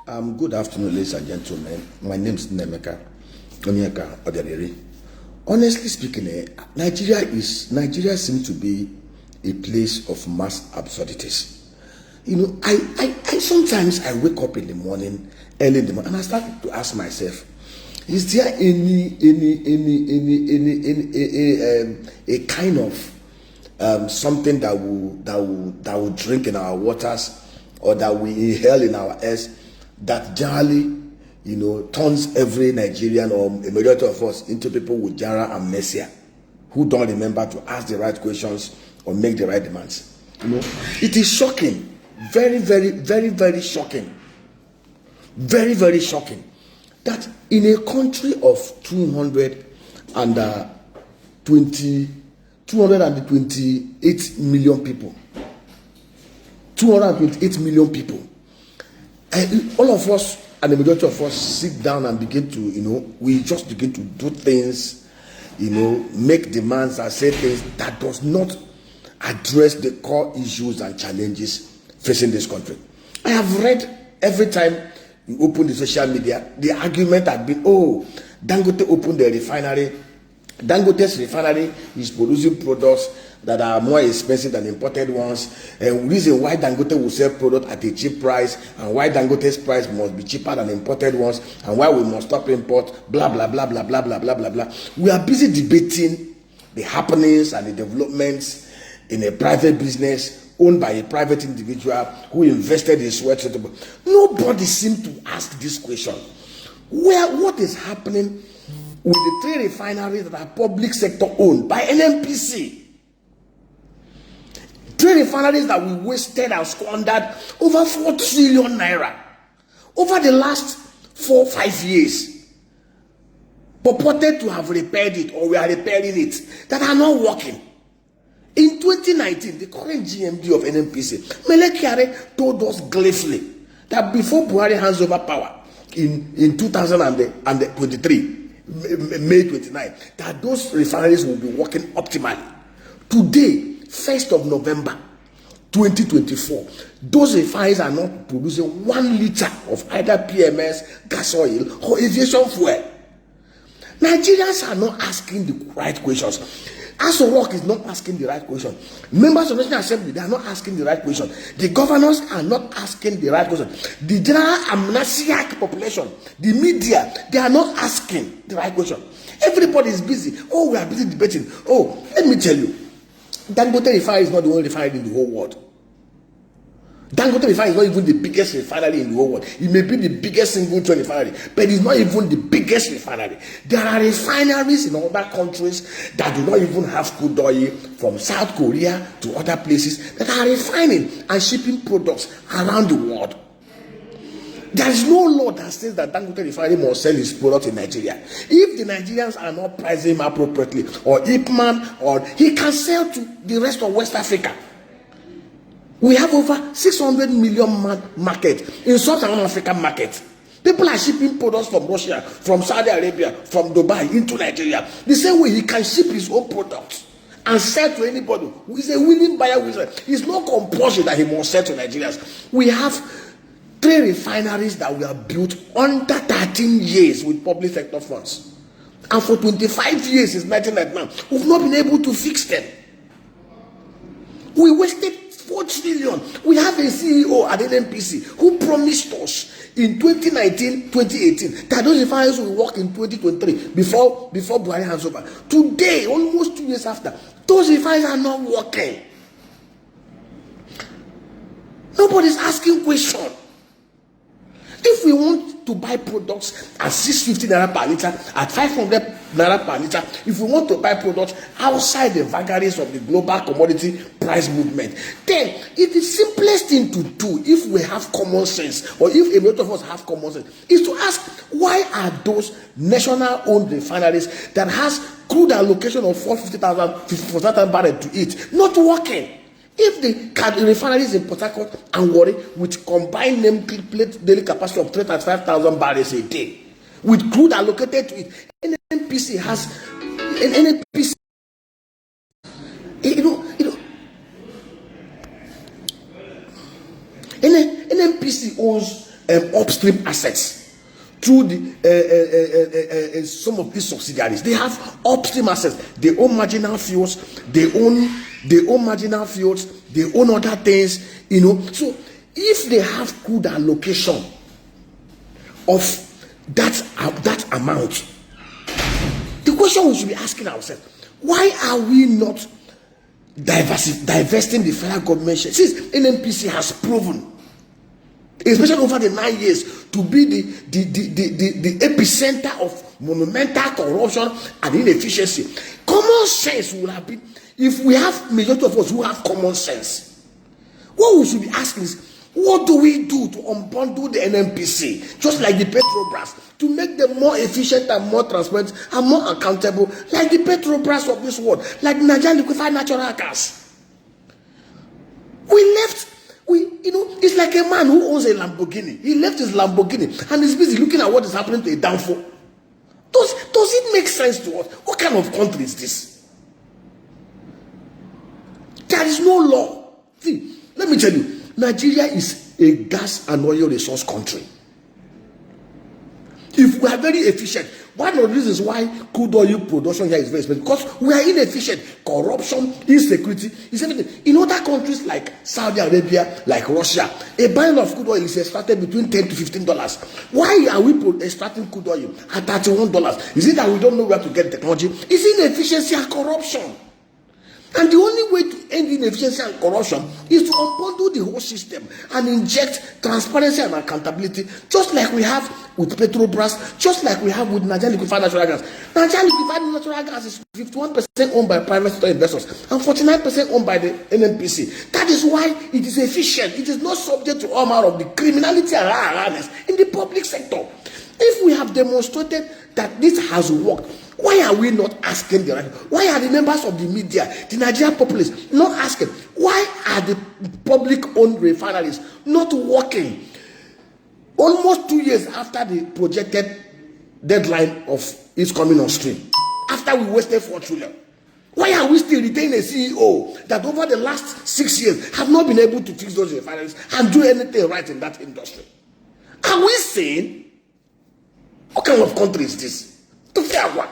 Good afternoon, ladies and gentlemen. My name is Nemeka Onyeka Oderere. Honestly speaking, Nigeria seems to be a place of mass absurdities. I sometimes I wake up in the morning, early in the morning, and I start to ask myself, is there a kind of something that will drink in our waters, or that we inhale in our airs, that generally, turns every Nigerian or a majority of us into people with general amnesia, who don't remember to ask the right questions or make the right demands. It is shocking, very, very, very, very shocking, very, very shocking, that in a country of 228 million people, 228 million people, and all of us and the majority of us sit down and begin to, we just begin to do things, make demands and say things that does not address the core issues and challenges facing this country. I have read every time you open the social media, the argument had been, Dangote opened the refinery. Dangote's refinery is producing products that are more expensive than imported ones, and reason why Dangote will sell product at a cheap price, and why Dangote's price must be cheaper than imported ones, and why we must stop import, blah blah blah blah blah blah blah blah blah. We are busy debating the happenings and the developments in a private business owned by a private individual who invested his sweat. Nobody seems to ask this question: what is happening with the 3 refineries that are public sector owned by NNPC? 3 refineries that we wasted and squandered over 4 trillion naira over the last 4-5 years, purported to have repaired it, or we are repairing it, that are not working. In 2019, the current GMD of NNPC, Mele Kyari, told us gleefully that before Buhari hands over power in 2023, May 29, that those refineries will be working optimally. Today, 1st of November 2024, those refineries are not producing 1 liter of either PMS, gas oil, or aviation fuel. Nigerians are not asking the right questions. Aso Rock is not asking the right question. Members of the National Assembly, they are not asking the right question. The governors are not asking the right question. The general amnesiac population, the media, they are not asking the right question. Everybody is busy. We are busy debating. Let me tell you, Dangote refinery is not the only refinery in the whole world. Dangote refinery is not even the biggest refinery in the whole world. It may be the biggest single train refinery, but it's not even the biggest refinery. There are refineries in other countries that do not even have crude oil, from South Korea to other places, that are refining and shipping products around the world. There is no law that says that Dangote refinery must sell his product in Nigeria. If the Nigerians are not pricing him appropriately, or Ipman, or he can sell to the rest of West Africa. We have over 600 million market in Sub-Saharan African market. People are shipping products from Russia, from Saudi Arabia, from Dubai into Nigeria. The same way he can ship his own products and sell to anybody who is a willing buyer. It's not compulsory that he must sell to Nigerians. We have 3 refineries that were built under 13 years with public sector funds. And for 25 years since 1999, we've not been able to fix them. We wasted 4 trillion. We have a CEO at NNPC who promised us in 2019, 2018 that those refineries will work in 2023 before Buhari hands over. Today, almost 2 years after, those refineries are not working. Nobody's asking questions. If we want to buy products at 650 naira per liter, at 500 naira per liter, if we want to buy products outside the vagaries of the global commodity price movement, then it is simplest thing to do, if we have common sense, or if a lot of us have common sense, is to ask, why are those national owned refineries that has crude allocation of 450,000 barrels to it not working? If the refineries in Port Harcourt and Warri, with combined nameplate daily capacity of 335,000 barrels a day, with crude allocated to it, NNPC has NNPC, NNPC owns upstream assets through the some of these subsidiaries. They have upstream assets. They own marginal fuels. They own marginal fuels. They own other things. So if they have good allocation of that amount, the question we should be asking ourselves: why are we not divesting the federal government share? Since NNPC has proven, especially over the 9 years, to be the epicenter of monumental corruption and inefficiency. Common sense would have been, if we have majority of us who have common sense, what we should be asking is, what do we do to unbundle the NNPC, just like the Petrobras, to make them more efficient and more transparent and more accountable, like the Petrobras of this world, like Nigeria Liquefied Natural Gas? It's like a man who owns a Lamborghini. He left his Lamborghini and is busy looking at what is happening to a downfall. Does it make sense to us? What kind of country is this? There is no law. See, let me tell you, Nigeria is a gas and oil resource country. If we are very efficient, one of the reasons why crude oil production here is very expensive, because we are inefficient. Corruption, insecurity is everything. In other countries like Saudi Arabia, like Russia, a barrel of crude oil is extracted between $10 to $15. Why are we extracting crude oil at $31? Is it that we don't know where to get technology? It's inefficiency and corruption. And the only way to end inefficiency and corruption is to unbundle the whole system and inject transparency and accountability, just like we have with Petrobras, just like we have with Nigeria Liquefied Natural Gas. Nigeria Liquefied Natural Gas is 51% owned by private sector investors and 49% owned by the NNPC. That is why it is efficient. It is not subject to all manner of the criminality and awareness in the public sector. If we have demonstrated that this has worked, why are we not asking the right? Why are the members of the media, the Nigerian populace, not asking? Why are the public-owned refineries not working almost 2 years after the projected deadline of its coming on stream? After we wasted 4 trillion. Why are we still retaining a CEO that over the last 6 years have not been able to fix those refineries and do anything right in that industry? Are we saying, what kind of country is this? To fair one.